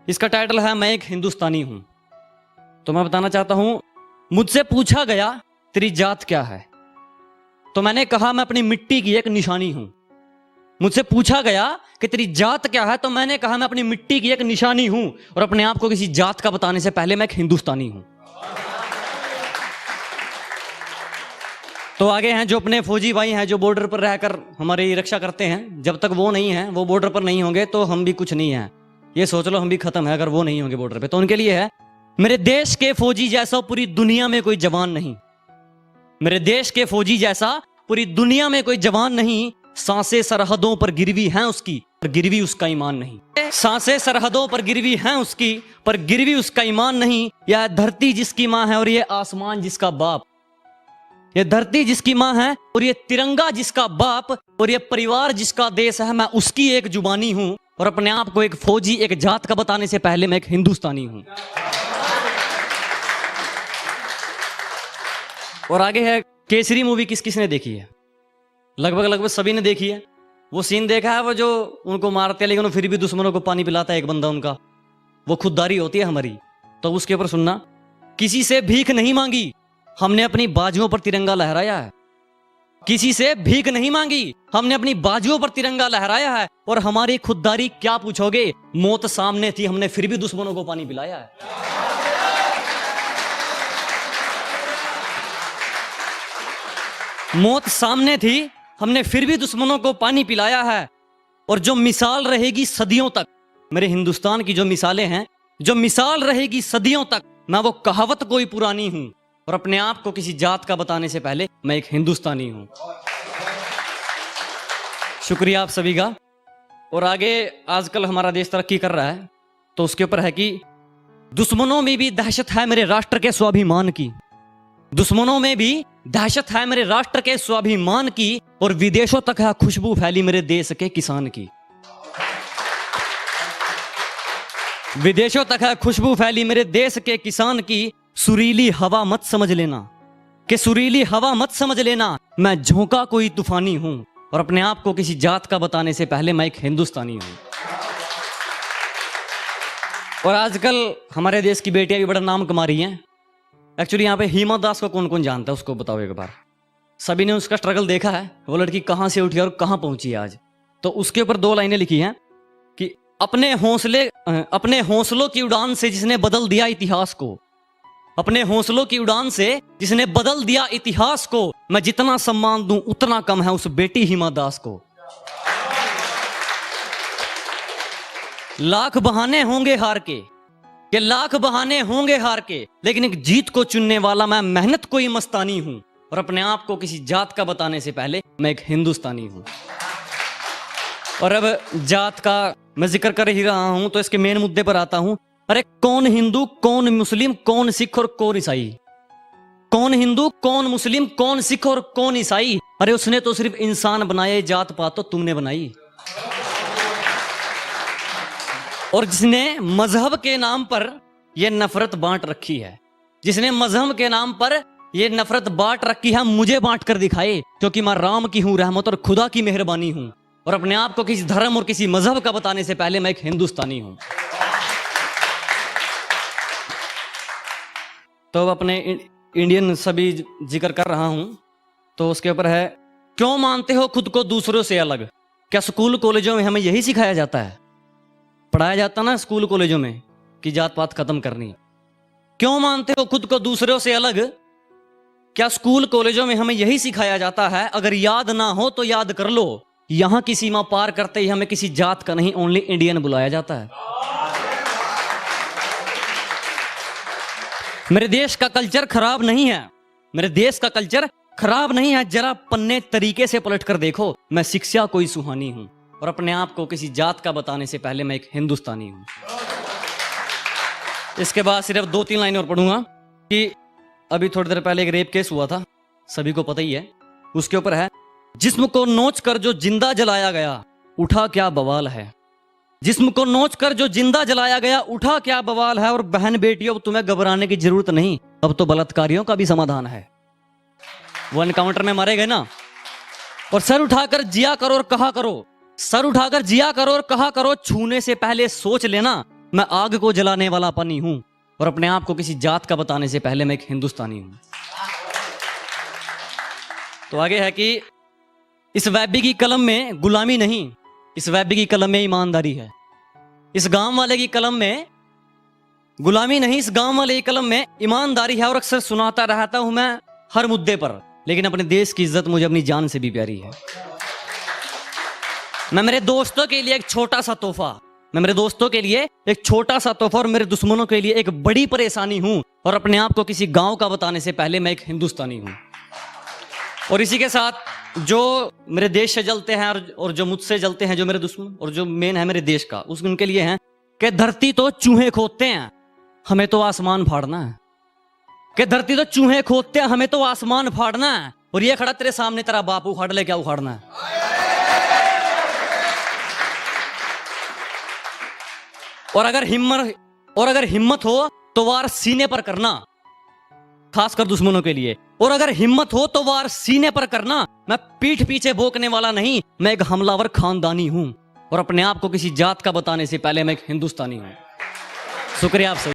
इसका टाइटल है मैं एक हिंदुस्तानी हूं। तो मैं बताना चाहता हूं, मुझसे पूछा गया तेरी जात क्या है, तो मैंने कहा मैं अपनी मिट्टी की एक निशानी हूं। मुझसे पूछा गया कि तेरी जात क्या है, तो मैंने कहा मैं अपनी मिट्टी की एक निशानी हूं। और अपने आप को किसी जात का बताने से पहले मैं एक हिंदुस्तानी हूं। तो आगे हैं जो अपने फौजी भाई हैं जो बॉर्डर पर रहकर हमारी रक्षा करते हैं, जब तक वो नहीं है, वो बॉर्डर पर नहीं होंगे तो हम भी कुछ नहीं है। ये सोच लो हम भी खत्म है अगर वो नहीं होंगे बॉर्डर पे। तो उनके लिए है, मेरे देश के फौजी जैसा पूरी दुनिया में कोई जवान नहीं। मेरे देश के फौजी जैसा पूरी दुनिया में कोई जवान नहीं। सांसें सरहदों पर गिरवी हैं उसकी, पर गिरवी उसका ईमान नहीं। सांसें सरहदों पर गिरवी हैं उसकी, पर गिरवी उसका ईमान नहीं। यह धरती जिसकी माँ है और ये आसमान जिसका बाप। ये धरती जिसकी माँ है और ये तिरंगा जिसका बाप और ये परिवार जिसका देश है, मैं उसकी एक जुबानी हूं। और अपने आप को एक फौजी, एक जात का बताने से पहले मैं एक हिंदुस्तानी हूं। और आगे है, केसरी मूवी किस किसने देखी है? लगभग सभी ने देखी है। वो सीन देखा है, वो जो उनको मारते हैं लेकिन वो फिर भी दुश्मनों को पानी पिलाता है एक बंदा उनका। वो खुददारी होती है हमारी। तो उसके ऊपर सुनना, किसी से भीख नहीं मांगी, हमने अपनी बाजुओं पर तिरंगा लहराया है। किसी से भीख नहीं मांगी, हमने अपनी बाजुओं पर तिरंगा लहराया है। और हमारी खुददारी क्या पूछोगे, मौत सामने थी, हमने फिर भी दुश्मनों को पानी पिलाया है। मौत सामने थी, हमने फिर भी दुश्मनों को पानी पिलाया है। और जो मिसाल रहेगी सदियों तक, मेरे हिंदुस्तान की जो मिसालें हैं, जो मिसाल रहेगी सदियों तक, मैं वो कहावत कोई पुरानी हूं। और अपने आप को किसी जात का बताने से पहले मैं एक हिंदुस्तानी हूं। शुक्रिया आप सभी का। और आगे आजकल हमारा देश तरक्की कर रहा है, तो उसके ऊपर है कि दुश्मनों में भी दहशत है मेरे राष्ट्र के स्वाभिमान की। दुश्मनों में भी दहशत है मेरे राष्ट्र के स्वाभिमान की। और विदेशों तक है खुशबू फैली मेरे देश के किसान की। विदेशों तक है खुशबू फैली मेरे देश के किसान की। सुरीली हवा मत समझ लेना, कि सुरीली हवा मत समझ लेना, मैं झोंका कोई तूफानी हूं। और अपने आप को किसी जात का बताने से पहले मैं एक हिंदुस्तानी हूं। और आजकल हमारे देश की बेटियां भी बड़ा नाम कमा रही हैं। एक्चुअली यहाँ पे हिमा दास को कौन कौन जानता है उसको बताओ एक बार। सभी ने उसका स्ट्रगल देखा है, वो लड़की कहां से उठी और कहां पहुंची है आज। तो उसके ऊपर 2 लाइनें लिखी हैं कि अपने हौसलों की उड़ान से जिसने बदल दिया इतिहास को, अपने हौसलों की उड़ान से जिसने बदल दिया इतिहास को, मैं जितना सम्मान दूं उतना कम है उस बेटी हिमा दास को। लाख बहाने होंगे हार के, कि लाख बहाने होंगे हार के, लेकिन एक जीत को चुनने वाला मैं मेहनत कोई मस्तानी हूं। और अपने आप को किसी जात का बताने से पहले मैं एक हिंदुस्तानी हूं। और अब जात का मैं जिक्र कर ही रहा हूं तो इसके मेन मुद्दे पर आता हूं। अरे कौन हिंदू, कौन मुस्लिम, कौन सिख और कौन ईसाई? कौन हिंदू, कौन मुस्लिम, कौन सिख और कौन ईसाई? अरे उसने तो सिर्फ इंसान बनाए, जात पात तो तुमने बनाई। और जिसने मजहब के नाम पर यह नफरत बांट रखी है, जिसने मजहब के नाम पर यह नफरत बांट रखी है, मुझे बांट कर दिखाए, क्योंकि मैं राम की हूं रहमत और खुदा की मेहरबानी हूं। और अपने आप को किसी धर्म और किसी मजहब का बताने से पहले मैं एक हिंदुस्तानी हूं। तो अपने इंडियन सभी जिक्र कर रहा हूं, तो उसके ऊपर है, क्यों मानते हो खुद को दूसरों से अलग? क्या स्कूल कॉलेजों में हमें यही सिखाया जाता है? पढ़ाया जाता ना स्कूल कॉलेजों में कि जात पात खत्म करनी। क्यों मानते हो खुद को दूसरों से अलग? क्या स्कूल कॉलेजों में हमें यही सिखाया जाता है? अगर याद ना हो तो याद कर लो, यहां की सीमा पार करते ही हमें किसी जात का नहीं, ओनली इंडियन बुलाया जाता है। मेरे देश का कल्चर खराब नहीं है, मेरे देश का कल्चर खराब नहीं है। जरा पन्ने तरीके से पलट कर देखो, मैं शिक्षा कोई सुहानी हूं। और अपने आप को किसी जात का बताने से पहले मैं एक हिंदुस्तानी हूं। इसके बाद सिर्फ 2-3 लाइनें और पढ़ूंगा कि अभी थोड़ी देर पहले एक रेप केस हुआ था, सभी को पता ही है। उसके ऊपर है, जिस्म को नोच कर जो जिंदा जलाया गया, उठा क्या बवाल है। जिस्म को नोच कर जो जिंदा जलाया गया, उठा क्या बवाल है। और बहन बेटियों, तुम्हें घबराने की जरूरत नहीं, अब तो बलात्कारियों का भी समाधान है। वो एनकाउंटर में मारे गए ना। और सर उठाकर जिया करो और कहा करो, सर उठाकर जिया करो और कहा करो, छूने से पहले सोच लेना, मैं आग को जलाने वाला पानी हूं और अपने आप को किसी जात का बताने से पहले मैं एक हिंदुस्तानी हूं। तो आगे है कि इस वैबी की कलम में गुलामी नहीं, इस वैबी की कलम में ईमानदारी है। इस गांव वाले की कलम में गुलामी नहीं, इस गांव वाले की कलम में ईमानदारी है। और अक्सर सुनाता रहता हूं मैं हर मुद्दे पर, लेकिन अपने देश की इज्जत मुझे अपनी जान से भी प्यारी है। मैं मेरे दोस्तों के लिए एक छोटा सा तोहफा, मैं मेरे दोस्तों के लिए एक छोटा सा तोहफा और मेरे दुश्मनों के लिए एक बड़ी परेशानी हूं। और अपने आप को किसी गांव का बताने से पहले मैं एक हिंदुस्तानी हूं। और इसी के साथ जो मेरे देश से जलते हैं और जो मुझसे जलते हैं, जो मेरे दुश्मन और जो मेन है मेरे देश का, उनके लिए हैं कि धरती तो चूहे खोदते हैं, हमें तो आसमान फाड़ना है। कि धरती तो चूहे खोदते हैं, हमें तो आसमान फाड़ना है। और ये खड़ा तेरे सामने तेरा बाप उखाड़ ले, क्या उखाड़ना है? और अगर हिम्मत हो तो वार सीने पर करना, खासकर दुश्मनों के लिए। और अगर हिम्मत हो तो वार सीने पर करना। मैं पीठ पीछे भोंकने वाला नहीं, मैं एक हमलावर खानदानी हूं। और अपने आप को किसी जात का बताने से पहले मैं एक हिंदुस्तानी हूं। शुक्रिया आपसे।